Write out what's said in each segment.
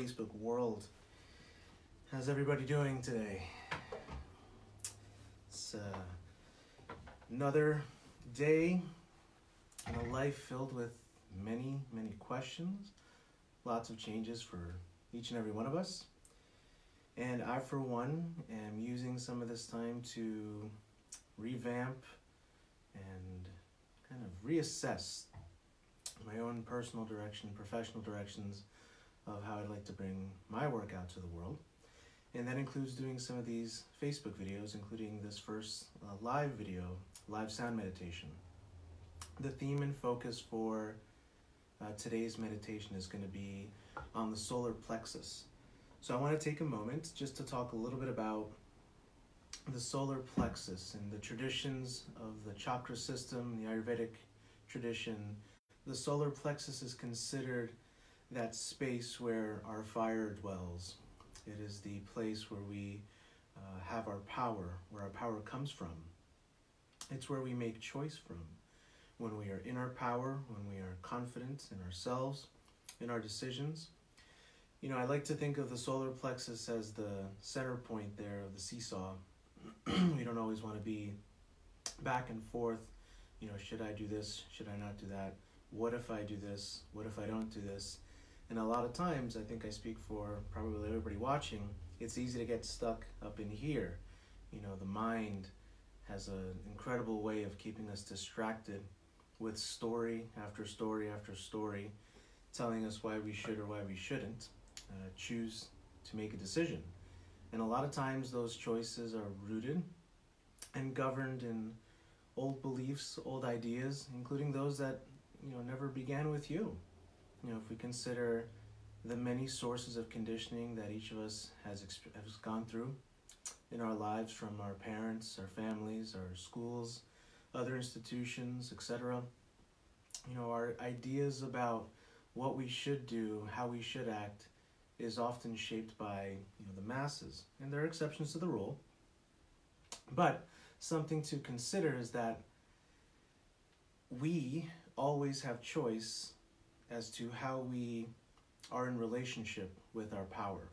Facebook world. How's everybody doing today? It's another day in a life filled with many questions, lots of changes for each and every one of us. And I, for one, am using some of this time to revamp and kind of reassess my own personal direction, professional directions of how I'd like to bring my work out to the world. And that includes doing some of these Facebook videos, including this first live video, live sound meditation. The theme and focus for today's meditation is going to be on the solar plexus. So I want to take a moment just to talk a little bit about the solar plexus and the traditions of the chakra system, the Ayurvedic tradition. The solar plexus is considered that space where our fire dwells. It is the place where we have our power, where our power comes from. It's where we make choice from. When we are in our power, when we are confident in ourselves, in our decisions. You know, I like to think of the solar plexus as the center point there of the seesaw. We don't always want to be back and forth. You know, should I do this? Should I not do that? What if I do this? What if I don't do this? And a lot of times, I think I speak for probably everybody watching, it's easy to get stuck up in here. You know, the mind has an incredible way of keeping us distracted with story after story after story, telling us why we should or why we shouldn't choose to make a decision. And a lot of times those choices are rooted and governed in old beliefs, old ideas, including those that never began with you. You know, if we consider the many sources of conditioning that each of us has gone through in our lives, from our parents, our families, our schools, other institutions, etc. You know, our ideas about what we should do, how we should act, is often shaped by the masses. And there are exceptions to the rule. But something to consider is that we always have choice as to how we are in relationship with our power.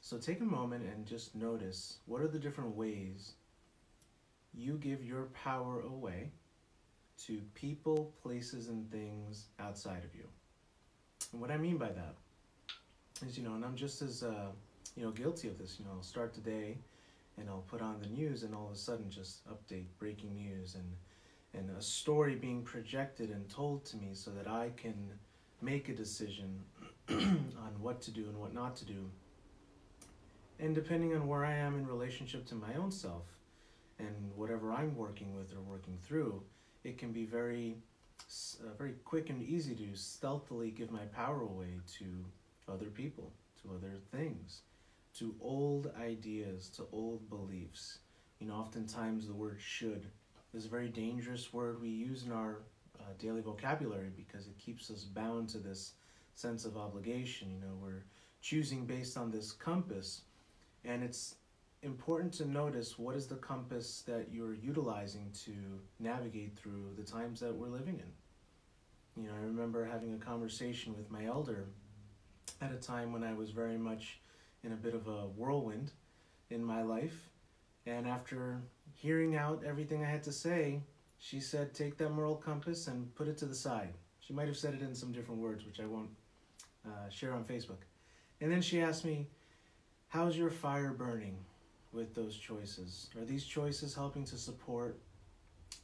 So take a moment and just notice, what are the different ways you give your power away to people, places, and things outside of you? And what I mean by that is, and I'm just as guilty of this. I'll start the day and I'll put on the news, and all of a sudden just update, breaking news, and a story being projected and told to me so that I can make a decision on what to do and what not to do. And depending on where I am in relationship to my own self and whatever I'm working with or working through, it can be very quick and easy to stealthily give my power away to other people, to other things, to old ideas, to old beliefs. Oftentimes the word should is a very dangerous word we use in our daily vocabulary, because it keeps us bound to this sense of obligation. We're choosing based on this compass, and it's important to notice what is the compass that you're utilizing to navigate through the times that we're living in. I remember having a conversation with my elder at a time when I was very much in a bit of a whirlwind in my life. And after hearing out everything I had to say, she said, take that moral compass and put it to the side. She might have said it in some different words, which I won't share on Facebook. And then she asked me, how's your fire burning with those choices? Are these choices helping to support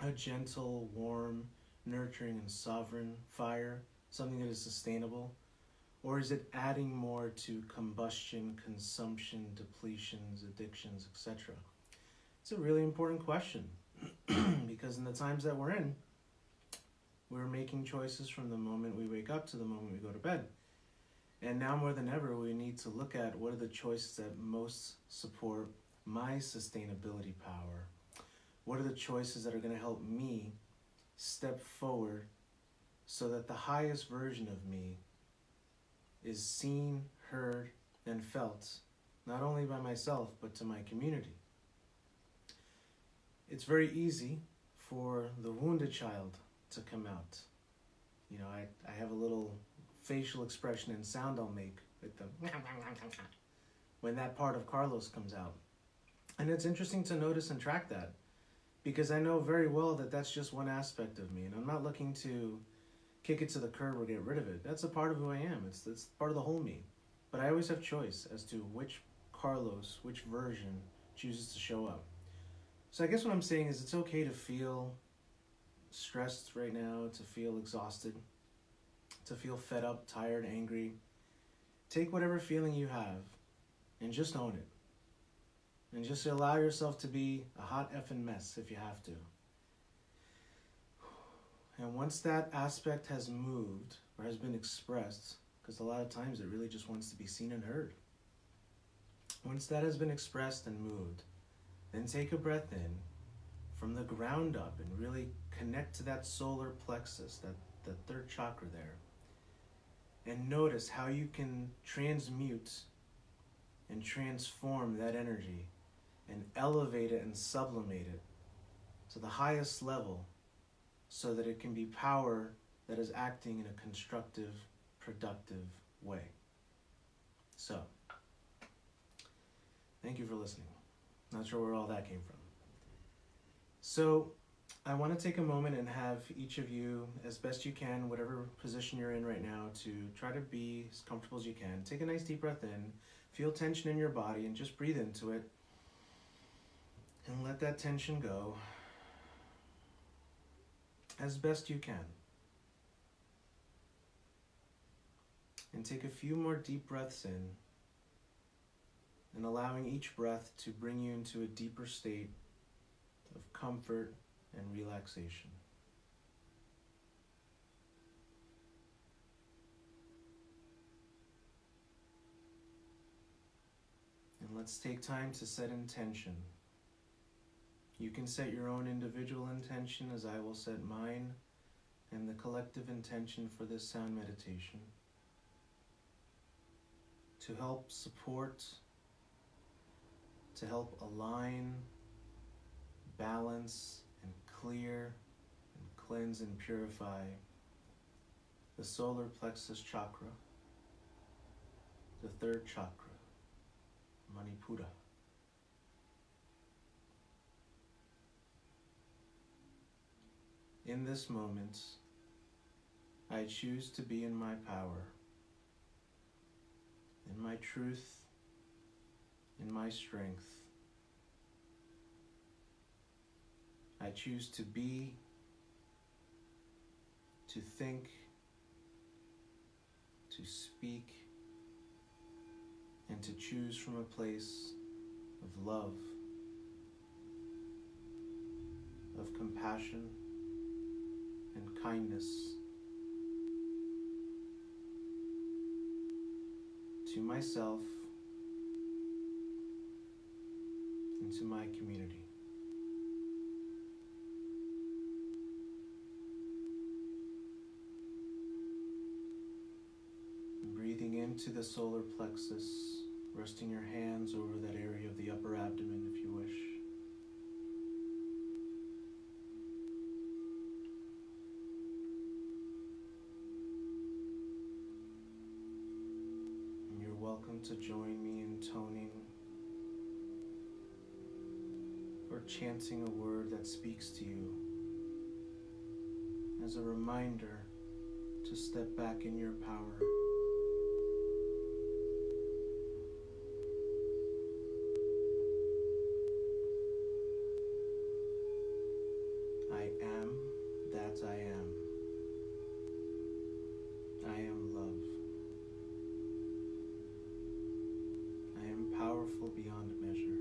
a gentle, warm, nurturing, and sovereign fire, something that is sustainable? Or is it adding more to combustion, consumption, depletions, addictions, etc.? It's a really important question, because in the times that we're in, we're making choices from the moment we wake up to the moment we go to bed. And now more than ever, we need to look at what are the choices that most support my sustainability power. What are the choices that are going to help me step forward so that the highest version of me is seen, heard, and felt, not only by myself, but to my community. It's very easy for the wounded child to come out. I have a little facial expression and sound I'll make with them when that part of Carlos comes out. And it's interesting to notice and track that, because I know very well that that's just one aspect of me, and I'm not looking to kick it to the curb or get rid of it. That's a part of who I am. It's part of the whole me. But I always have choice as to which Carlos, which version chooses to show up. So I guess what I'm saying is it's okay to feel stressed right now, to feel exhausted, to feel fed up, tired, angry. Take whatever feeling you have and just own it. And just allow yourself to be a hot effing mess if you have to. And once that aspect has moved or has been expressed, because a lot of times it really just wants to be seen and heard. Once that has been expressed and moved, then take a breath in from the ground up and really connect to that solar plexus, that third chakra there. And notice how you can transmute and transform that energy and elevate it and sublimate it to the highest level so that it can be power that is acting in a constructive, productive way. So, thank you for listening. Not sure where all that came from. So, I want to take a moment and have each of you, as best you can, whatever position you're in right now, to try to be as comfortable as you can. Take a nice deep breath in, feel tension in your body, and just breathe into it. And let that tension go as best you can. And take a few more deep breaths in, and allowing each breath to bring you into a deeper state of comfort and relaxation. And let's take time to set intention. You can set your own individual intention as I will set mine and the collective intention for this sound meditation to help support, to help align, balance, and clear, and cleanse and purify the solar plexus chakra, the third chakra, Manipura. In this moment, I choose to be in my power, in my truth, in my strength. I choose to be, to think, to speak, and to choose from a place of love, of compassion, and kindness to myself and to my community. Breathing into the solar plexus, resting your hands over that area of the upper abdomen if you wish. Welcome to join me in toning or chanting a word that speaks to you as a reminder to step back in your power. I am that I am. I am love. Powerful beyond measure.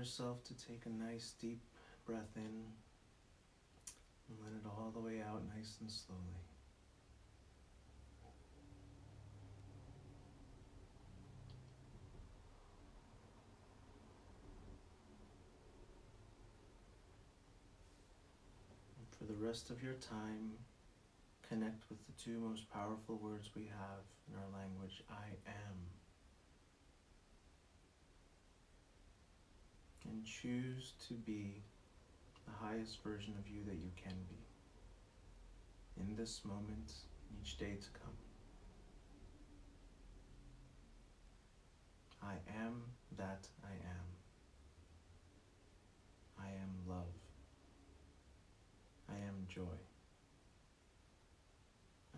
yourself to take a nice deep breath in and let it all the way out nice and slowly. And for the rest of your time, connect with the two most powerful words we have in our language, I am. And choose to be the highest version of you that you can be in this moment, each day to come. I am that I am. I am love. I am joy.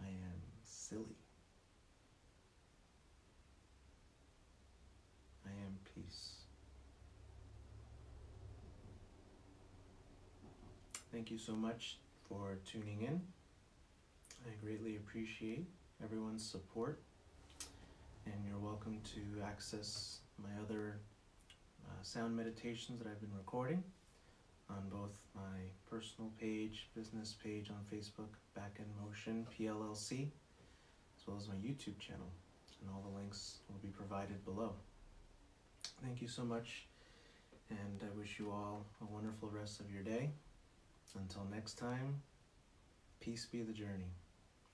I am silly. I am peace. Thank you so much for tuning in. I greatly appreciate everyone's support, and you're welcome to access my other sound meditations that I've been recording on both my personal page, business page on Facebook, Back in Motion PLLC, as well as my YouTube channel, and all the links will be provided below. Thank you so much, and I wish you all a wonderful rest of your day. Until next time, peace be the journey.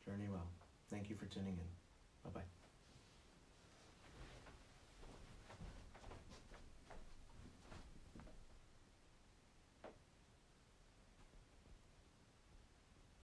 Journey well. Thank you for tuning in. Bye-bye.